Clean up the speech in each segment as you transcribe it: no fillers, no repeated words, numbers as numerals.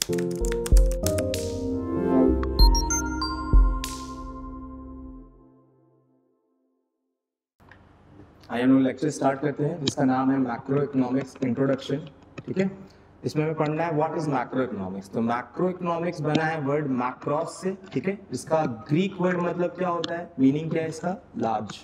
आइए हम लोग लेक्चर स्टार्ट करते हैं जिसका नाम है मैक्रो इकोनॉमिक्स इंट्रोडक्शन। ठीक है, इसमें हमें पढ़ना है व्हाट इज मैक्रो इकोनॉमिक्स। तो मैक्रो इकोनॉमिक्स बना है वर्ड मैक्रोस से। ठीक है, इसका ग्रीक वर्ड मतलब क्या होता है, मीनिंग क्या है इसका, लार्ज।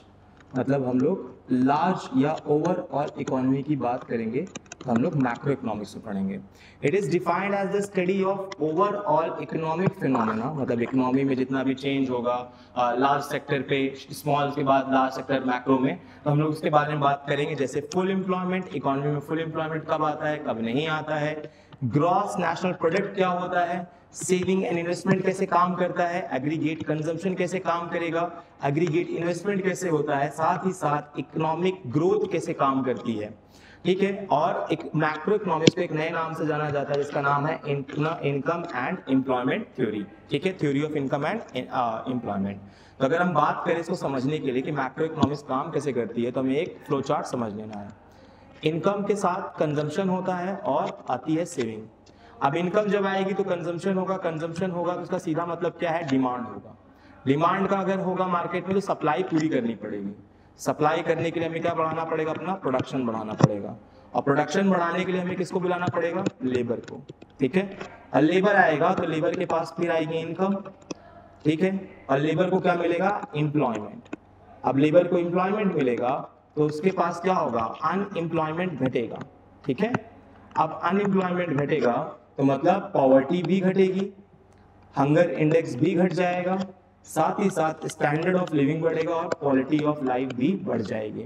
मतलब हम लोग लार्ज या ओवरऑल इकोनॉमी की बात करेंगे तो हम लोग मैक्रो इकोनॉमिक्स में पढ़ेंगे। It is defined as the study of overall economic phenomena, मतलब इकोनॉमी में जितना भी चेंज होगा लार्ज सेक्टर पे, स्मॉल के बाद लार्ज सेक्टर मैक्रो में, तो हम लोग उसके बारे में बात करेंगे। जैसे फुल एम्प्लॉयमेंट, इकोनॉमी में फुल एम्प्लॉयमेंट कब आता है कब नहीं आता है, ग्रॉस नेशनल प्रोडक्ट क्या होता है, सेविंग एंड इन्वेस्टमेंट कैसे काम करता है, एग्रीगेट कंजम्पशन कैसे काम करेगा, एग्रीगेट इन्वेस्टमेंट कैसे होता है, साथ ही साथ इकोनॉमिक ग्रोथ कैसे काम करती है। ठीक है, और एक मैक्रो इकोनॉमिक्स को एक नए नाम से जाना जाता है जिसका नाम है इनकम एंड एम्प्लॉयमेंट थ्योरी। ठीक है, theory of income and employment. तो अगर हम बात करें इसको समझने के लिए कि मैक्रो इकोनॉमिक्स काम कैसे करती है, तो हमें एक फ्लो चार्ट समझ लेना है। इनकम के साथ कंजम्पशन होता है और आती है सेविंग। अब इनकम जब आएगी तो कंजम्पशन होगा, कंजम्पशन होगा तो उसका सीधा मतलब क्या है, डिमांड होगा। डिमांड का अगर होगा मार्केट में तो सप्लाई पूरी करनी पड़ेगी। सप्लाई करने के लिए हमें क्या बढ़ाना पड़ेगा, अपना प्रोडक्शन बढ़ाना पड़ेगा। और प्रोडक्शन बढ़ाने के लिए हमें किसको बुलाना पड़ेगा, लेबर को। ठीक है, और लेबर आएगा तो लेबर के पास फिर आएगी इनकम। ठीक है, और लेबर को क्या मिलेगा, एम्प्लॉयमेंट। अब लेबर को एम्प्लॉयमेंट मिलेगा तो उसके पास क्या होगा, अनएम्प्लॉयमेंट घटेगा। ठीक है, अब अनएम्प्लॉयमेंट घटेगा तो मतलब पॉवर्टी भी घटेगी, हंगर इंडेक्स भी घट जाएगा, साथ ही साथ स्टैंडर्ड ऑफ लिविंग बढ़ेगा और क्वालिटी ऑफ लाइफ भी बढ़ जाएगी।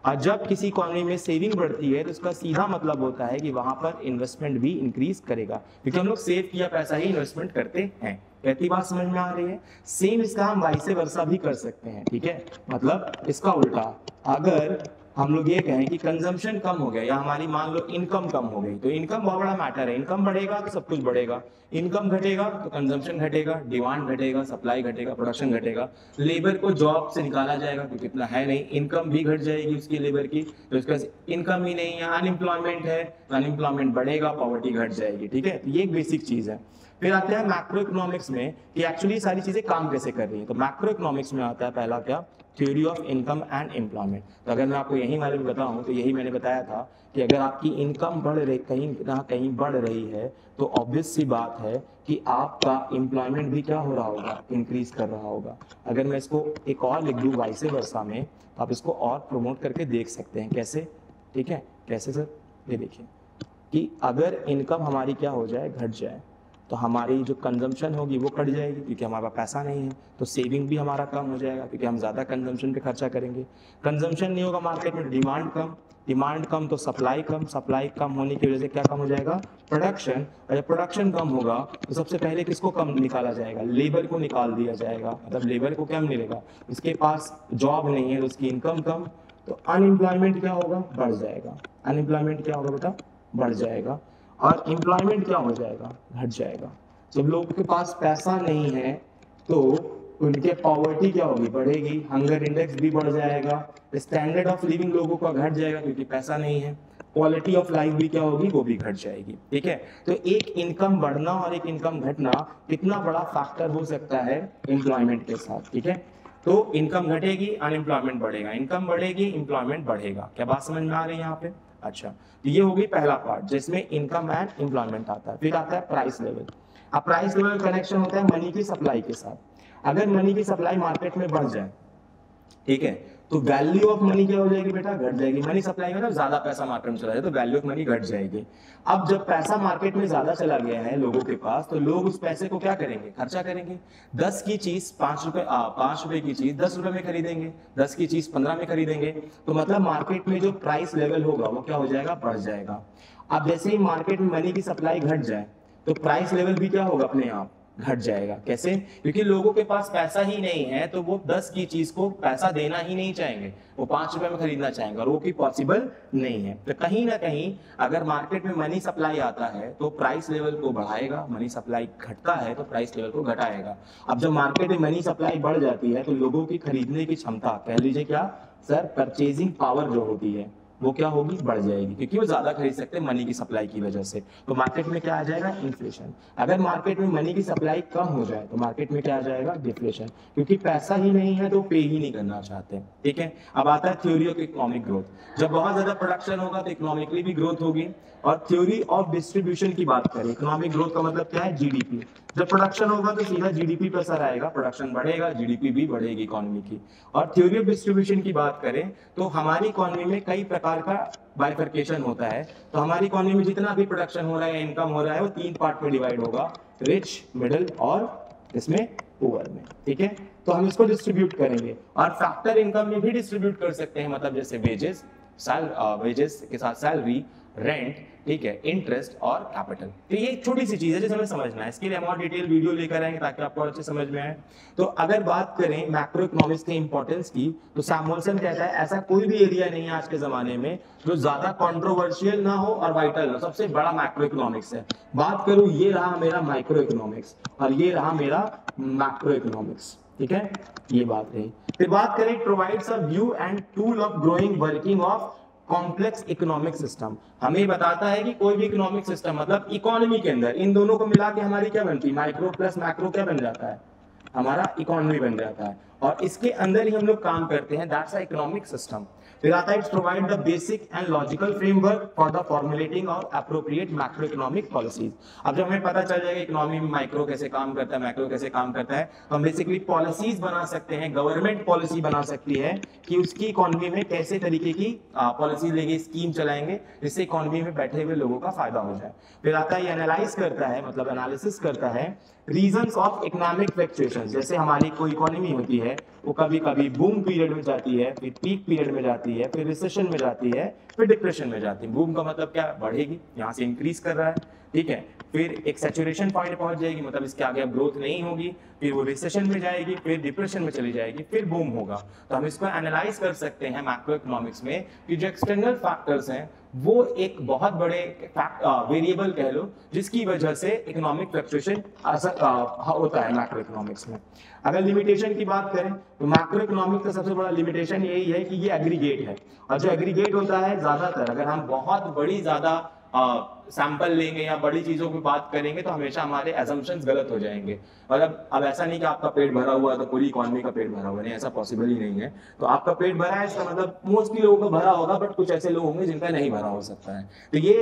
और जब किसी इकोनॉमी में सेविंग बढ़ती है तो उसका सीधा मतलब होता है कि वहां पर इन्वेस्टमेंट भी इंक्रीज करेगा, क्योंकि हम लोग सेव किया पैसा ही इन्वेस्टमेंट करते हैं। कहती बात समझ में आ रही है। सेम इसका हम वाइस वर्सा भी कर सकते हैं। ठीक है, मतलब इसका उल्टा, अगर हम लोग ये कहें कि कंजम्पशन कम हो गया या हमारी मान लो इनकम कम हो गई, तो इनकम बहुत बड़ा मैटर है। इनकम बढ़ेगा तो सब कुछ बढ़ेगा, इनकम घटेगा तो कंजम्पशन घटेगा, डिमांड घटेगा, सप्लाई घटेगा, प्रोडक्शन घटेगा, लेबर को जॉब से निकाला जाएगा क्योंकि इतना है नहीं, इनकम भी घट जाएगी उसकी लेबर की, तो उसका इनकम ही नहीं है, अनएम्प्लॉयमेंट है तो अनएम्प्लॉयमेंट बढ़ेगा, पॉवर्टी घट जाएगी। ठीक है, तो ये एक बेसिक चीज है। फिर आते हैं मैक्रो इकोनॉमिक्स में कि एक्चुअली सारी चीजें काम कैसे कर रही हैं। तो मैक्रो इकोनॉमिक्स में आता है पहला क्या, theory of income and employment. तो अगर मैं आपको यही वाले में बताऊं तो यही मैंने बताया था कि अगर आपकी इनकम बढ़ रही, कहीं ना कहीं बढ़ रही है, तो ऑब्वियस सी बात है कि आपका एम्प्लॉयमेंट भी क्या हो रहा होगा, इंक्रीज कर रहा होगा। अगर मैं इसको एक और लिख दूं वाइस वर्सा में, तो आप इसको और प्रमोट करके देख सकते हैं कैसे। ठीक है, कैसे सर, ये देखिए कि अगर इनकम हमारी क्या हो जाए, घट जाए, तो हमारी जो कंजम्पशन होगी वो कट जाएगी क्योंकि हमारे पास पैसा नहीं है, तो सेविंग भी हमारा कम हो जाएगा क्योंकि हम ज़्यादा कंजम्पशन पे खर्चा करेंगे। कंजम्पशन नहीं होगा मार्केट में, डिमांड कम, डिमांड कम तो सप्लाई कम, सप्लाई कम होने की वजह से क्या कम हो जाएगा, प्रोडक्शन। और जब प्रोडक्शन कम होगा तो सबसे पहले किसको कम निकाला जाएगा, लेबर को निकाल दिया जाएगा। मतलब लेबर को क्या मिलेगा, उसके पास जॉब नहीं है तो उसकी इनकम कम, तो अनएम्प्लॉयमेंट क्या होगा, बढ़ जाएगा। अनएम्प्लॉयमेंट क्या होगा बेटा, बढ़ जाएगा। और एम्प्लॉयमेंट क्या हो जाएगा, घट जाएगा। जब लोगों के पास पैसा नहीं है तो उनके पॉवर्टी क्या होगी, बढ़ेगी, हंगर इंडेक्स भी बढ़ जाएगा, स्टैंडर्ड ऑफ लिविंग लोगों का घट जाएगा क्योंकि पैसा नहीं है, क्वालिटी ऑफ लाइफ भी क्या होगी, वो भी घट जाएगी। ठीक है, तो एक इनकम बढ़ना और एक इनकम घटना कितना बड़ा फैक्टर हो सकता है एम्प्लॉयमेंट के साथ। ठीक है, तो इनकम घटेगी, अनएम्प्लॉयमेंट बढ़ेगा, इनकम बढ़ेगी, एम्प्लॉयमेंट बढ़ेगा। क्या बात समझ में आ रही है यहाँ पे। अच्छा, तो ये हो गई पहला पार्ट जिसमें इनकम एंड एम्प्लॉयमेंट आता है। फिर आता है प्राइस लेवल। अब प्राइस लेवल कनेक्शन होता है मनी की सप्लाई के साथ। अगर मनी की सप्लाई मार्केट में बढ़ जाए, ठीक है, तो वैल्यू ऑफ मनी क्या हो जाएगी बेटा, घट जाएगी। मनी सप्लाई में ना ज्यादा पैसा मार्केट में चला जाए तो वैल्यू ऑफ मनी घट जाएगी। अब जब पैसा मार्केट में ज्यादा चला गया है लोगों के पास, तो लोग उस पैसे को क्या करेंगे, खर्चा करेंगे। 10 की चीज 5 रुपए की चीज 10 रुपए में खरीदेंगे, 10 की चीज 15 में खरीदेंगे। तो मतलब मार्केट में जो प्राइस लेवल होगा वो क्या हो जाएगा, बढ़ जाएगा। अब जैसे ही मार्केट में मनी की सप्लाई घट जाए तो प्राइस लेवल भी क्या होगा, अपने आप घट जाएगा। कैसे, क्योंकि लोगों के पास पैसा ही नहीं है तो वो 10 की चीज को पैसा देना ही नहीं चाहेंगे, वो 5 रुपए में खरीदना चाहेंगे और वो की पॉसिबल नहीं है। तो कहीं ना कहीं अगर मार्केट में मनी सप्लाई आता है तो प्राइस लेवल को बढ़ाएगा, मनी सप्लाई घटता है तो प्राइस लेवल को घटाएगा। अब जब मार्केट में मनी सप्लाई बढ़ जाती है तो लोगों की खरीदने की क्षमता, कह लीजिए क्या सर, परचेजिंग पावर जो होती है वो क्या होगी, बढ़ जाएगी, क्योंकि वो ज्यादा खरीद सकते हैं मनी की सप्लाई की वजह से। तो मार्केट में क्या आ जाएगा, इन्फ्लेशन। अगर मार्केट में मनी की सप्लाई कम हो जाए तो मार्केट में क्या आ जाएगा, डिफ्लेशन, क्योंकि पैसा ही नहीं है तो पे ही नहीं करना चाहते। ठीक है, अब आता है थ्योरी ऑफ इकोनॉमिक ग्रोथ। जब बहुत ज्यादा प्रोडक्शन होगा तो इकोनॉमिकली भी ग्रोथ होगी। और थ्योरी ऑफ डिस्ट्रीब्यूशन की बात करें, इकोनॉमिक ग्रोथ का मतलब क्या है, जीडीपी। जब प्रोडक्शन होगा तो सीधा जीडीपी पर असर आएगा, प्रोडक्शन बढ़ेगा, जीडीपी भी बढ़ेगी इकोनॉमी की। और थ्योरी ऑफ डिस्ट्रीब्यूशन की बात करें तो हमारी इकोनॉमी में कई प्रकार का बाइफर्केशन होता है। तो हमारी इकोनॉमी में जितना भी प्रोडक्शन हो रहा है, इनकम हो रहा है, वो 3 पार्ट में डिवाइड होगा, रिच, मिडिल और इसमें पुअर में। ठीक है, तो हम इसको डिस्ट्रीब्यूट करेंगे और फैक्टर इनकम में भी डिस्ट्रीब्यूट कर सकते हैं, मतलब जैसे वेजेस, वेजेस के साथ सैलरी, रेंट, ठीक है, इंटरेस्ट और कैपिटल। तो ये एक छोटी सी चीज है जिसे हमें समझना है, इसके लिए हम और डिटेल वीडियो लेकर आएंगे ताकि आपको अच्छे समझ में आए। तो अगर बात करें मैक्रो इकोनॉमिक्स के इंपॉर्टेंस की, तो सैमुअल्सन कहता है ऐसा कोई भी एरिया नहीं है आज के जमाने में जो ज्यादा कंट्रोवर्शियल ना हो और वाइटल ना, सबसे बड़ा मैक्रो इकोनॉमिक्स है। बात करूं, ये रहा मेरा माइक्रो इकोनॉमिक्स और ये रहा मेरा मैक्रो इकोनॉमिक्स। ठीक है, ये बात रही। फिर बात करें, provides a view and tool of growing working of complex economic system. हमें बताता है कि कोई भी इकोनॉमिक सिस्टम मतलब इकोनॉमी के अंदर इन दोनों को मिला के हमारी क्या बनती है, माइक्रो प्लस मैक्रो क्या बन जाता है, हमारा इकोनॉमी बन जाता है। और इसके अंदर ही हम लोग काम करते हैं, दैट्स अ इकोनॉमिक सिस्टम। फिर आता है, it's provide the basic and logical framework for the formulating of appropriate macro economic policies. अब जब हमें पता चल जाएगा इकोनॉमी में माइक्रो कैसे काम करता है, मैक्रो कैसे काम करता है, तो हम बेसिकली पॉलिसीज बना सकते हैं, गवर्नमेंट पॉलिसी बना सकती है कि उसकी इकोनॉमी में कैसे तरीके की पॉलिसी लेके स्कीम चलाएंगे जिससे इकोनॉमी में बैठे हुए लोगों का फायदा हो जाए। फिर आता है, ये एनालाइज करता है, मतलब एनालिसिस करता है रीजंस ऑफ इकोनॉमिक फ्लक्चुएशंस। जैसे हमारी कोई इकोनॉमी होती है वो कभी कभी बूम पीरियड में जाती है, फिर पीक पीरियड में जाती है, फिर रिसेशन में जाती है, फिर डिप्रेशन में जाती है। बूम का मतलब क्या, बढ़ेगी, यहाँ से इंक्रीज कर रहा है, ठीक है, फिर एक सैचुरेशन पॉइंट पहुंच जाएगी, मतलब इसके आगे अब ग्रोथ नहीं होगी, फिर वो रिसेशन में जाएगी, फिर डिप्रेशन में चली जाएगी, फिर बूम होगा। तो हम इसको एनालाइज कर सकते हैं मैक्रो इकोनॉमिक्स में कि जो एक्सटर्नल फैक्टर्स हैं वो एक बहुत बड़े वेरिएबल कह लो जिसकी वजह से इकोनॉमिक फ्लक्चुएशन होता है मैक्रो इकोनॉमिक्स में। अगर लिमिटेशन की बात करें तो मैक्रो इकोनॉमिक्स का सबसे बड़ा लिमिटेशन यही है कि ये एग्रीगेट है, और जो एग्रीगेट होता है ज्यादातर अगर हम बहुत बड़ी ज्यादा सैंपल लेंगे या बड़ी चीजों की बात करेंगे तो हमेशा हमारे assumptions गलत हो जाएंगे। मतलब अब ऐसा नहीं कि आपका पेट भरा हुआ है तो पूरी इकोनॉमी का पेट भरा हुआ नहीं, ऐसा पॉसिबल ही नहीं है। तो आपका पेट भरा है इसका मतलब मोस्टली लोगों का भरा होगा, बट कुछ ऐसे लोग होंगे जिनका नहीं भरा हो सकता है। तो ये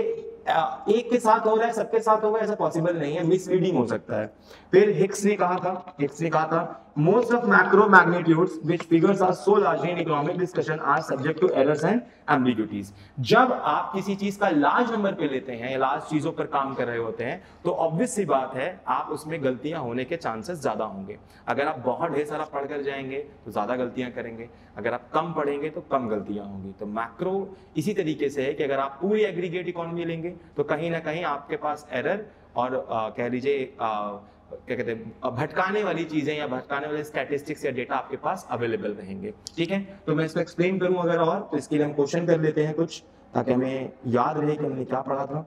एक के साथ हो रहा है, सबके साथ होगा ऐसा पॉसिबल नहीं है, मिसरीडिंग हो सकता है। फिर हिक्स ने कहा था most of macro magnitudes which figures are so large in economic discussion are subject to errors and ambiguities। जब आप किसी चीज का लार्ज नंबर पे लेते हैं या लार्ज चीजों पर काम कर रहे होते हैं तो ऑब्वियस सी बात है आप उसमें गलतियां होने के चांसेस ज्यादा होंगे। अगर आप बहुत ढेर सारा पढ़कर जाएंगे तो ज्यादा गलतियां करेंगे, अगर आप कम पढ़ेंगे तो कम गलतियां होंगी। तो मैक्रो इसी तरीके से है कि अगर आप पूरी एग्रीगेट इकोनॉमी लेंगे तो कहीं ना कहीं आपके पास एरर और कह लीजिए क्या कहते हैं भटकाने वाली चीजें या भटकाने वाले स्टैटिस्टिक्स या डेटा आपके पास अवेलेबल रहेंगे। ठीक है, तो मैं इसको एक्सप्लेन करूं अगर और तो इसके लिए हम क्वेश्चन कर लेते हैं कुछ, ताकि हमें याद रहे कि हमने क्या पढ़ा था।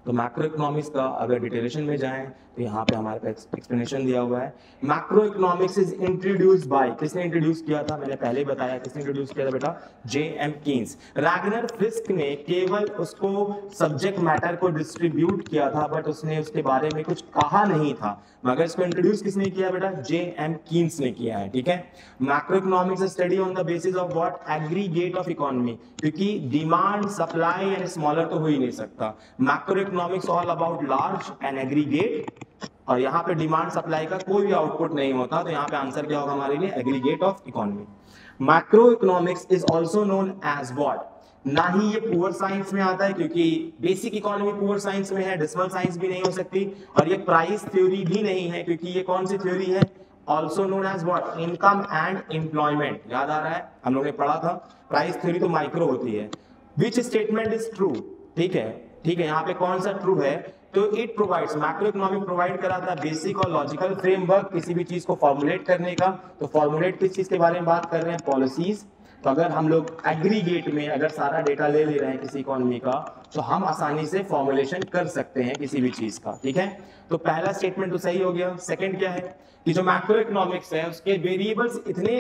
तो मैक्रो इकोनॉमिक्स का अगर डिटेलेशन में जाएं तो यहाँ पे हमारे पास एक्सप्लेनेशन दिया हुआ है। Macro economics is introduced by, किसने इंट्रोड्यूस किया था, मैंने पहले बताया किसने इंट्रोड्यूस किया था बेटा, जे.एम. कीन्स। रैगनर फ्रिस्क ने केवल उसको सब्जेक्ट मैटर को डिस्ट्रीब्यूट किया था, बट उसने उसके बारे में कुछ कहा नहीं था, मगर इसको इंट्रोड्यूस किसने किया बेटा, जे.एम. कीन्स ने किया है। ठीक है, macro economics study on the basis of what, aggregate of economy, क्योंकि डिमांड सप्लाई एंड स्मॉलर तो हो ही नहीं सकता। Macro economics all about large and aggregate, और यहाँ पे डिमांड सप्लाई का कोई भी आउटपुट नहीं होता, तो यहाँ पे आंसर क्या होगा हमारे लिए, aggregate of economy. Macro economics is also known as what, ना ही ये पुअर साइंस में आता है क्योंकि बेसिक इकोनॉमी पुअर साइंस में है, डेसिमल साइंस भी नहीं हो सकती, और ये प्राइस थ्योरी भी नहीं है क्योंकि ये कौन सी थ्योरी है, also known as what, income and employment. याद आ रहा है, हम लोगों ने पढ़ा था प्राइस थ्योरी तो माइक्रो होती है। विच स्टेटमेंट इज ट्रू, ठीक है, यहाँ पे कौन सा ट्रू है, तो it provides, macro economic provide कराता है बेसिक और लॉजिकल फ्रेमवर्क किसी भी चीज को फॉर्मुलेट करने का। तो फॉर्मुलेट किस चीज के बारे में बात कर रहे हैं, पॉलिसीज, तो अगर हम लोग एग्रीगेट में अगर सारा डेटा ले रहे हैं किसी इकोनॉमी का, तो हम आसानी से फॉर्मुलेशन कर सकते हैं किसी भी चीज का, ठीक है। तो पहला स्टेटमेंट तो सही हो गया। सेकंड क्या है कि जो मैक्रो इकोनॉमिक्स है उसके वेरिएबल्स इतने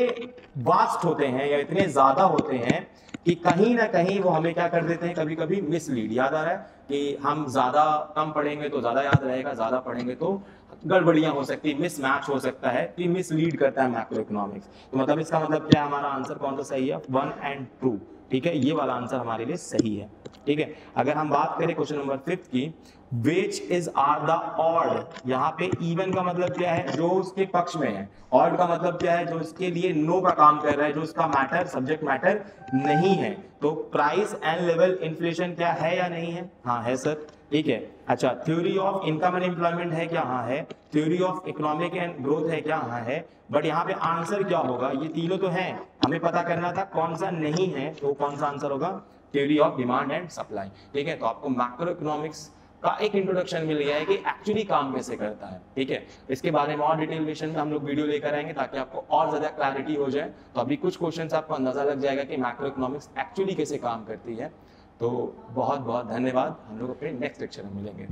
वास्ट होते हैं या इतने ज्यादा होते हैं कि कहीं ना कहीं वो हमें क्या कर देते हैं, कभी कभी मिसलीड। याद आ रहा है कि हम ज्यादा कम पढ़ेंगे तो ज्यादा याद रहेगा, ज्यादा पढ़ेंगे तो गड़बड़ियां हो सकती है, मिसमैच हो सकता है, कि मिसलीड करता है मैक्रो इकोनॉमिक्स। तो मतलब इसका मतलब क्या है, हमारा आंसर कौन सा सही है, 1 और 2, ठीक है। ये वाला आंसर हमारे लिए सही है, ठीक है। अगर हम बात करें क्वेश्चन नंबर 5 की, which is are the odd, यहाँ पे इवन का मतलब क्या है, जो उसके पक्ष में है। ऑड का मतलब क्या है, जो इसके लिए नो का काम कर रहा है, जो उसका मैटर सब्जेक्ट मैटर नहीं है। तो प्राइस एंड लेवल इन्फ्लेशन क्या है या नहीं है, हाँ है सर, ठीक है। अच्छा, theory of income and employment है क्या, हाँ है। Theory of economic and growth है क्या, हाँ है। बट यहाँ पे आंसर क्या होगा, ये तीनों तो है, हमें पता करना था कौन सा नहीं है, तो कौन सा आंसर होगा, theory of demand and supply, ठीक है। तो आपको मैक्रो इकोनॉमिक्स का एक इंट्रोडक्शन मिल गया है कि एक्चुअली काम कैसे करता है, ठीक है। इसके बारे में और डिटेल में हम लोग वीडियो लेकर आएंगे ताकि आपको और ज्यादा क्लैरिटी हो जाए। तो अभी कुछ क्वेश्चंस आपको अंदाजा लग जाएगा कि मैक्रो इकोनॉमिक्स एक्चुअली कैसे काम करती है। तो बहुत बहुत धन्यवाद, हम लोग अपने नेक्स्ट लेक्चर में मिलेंगे।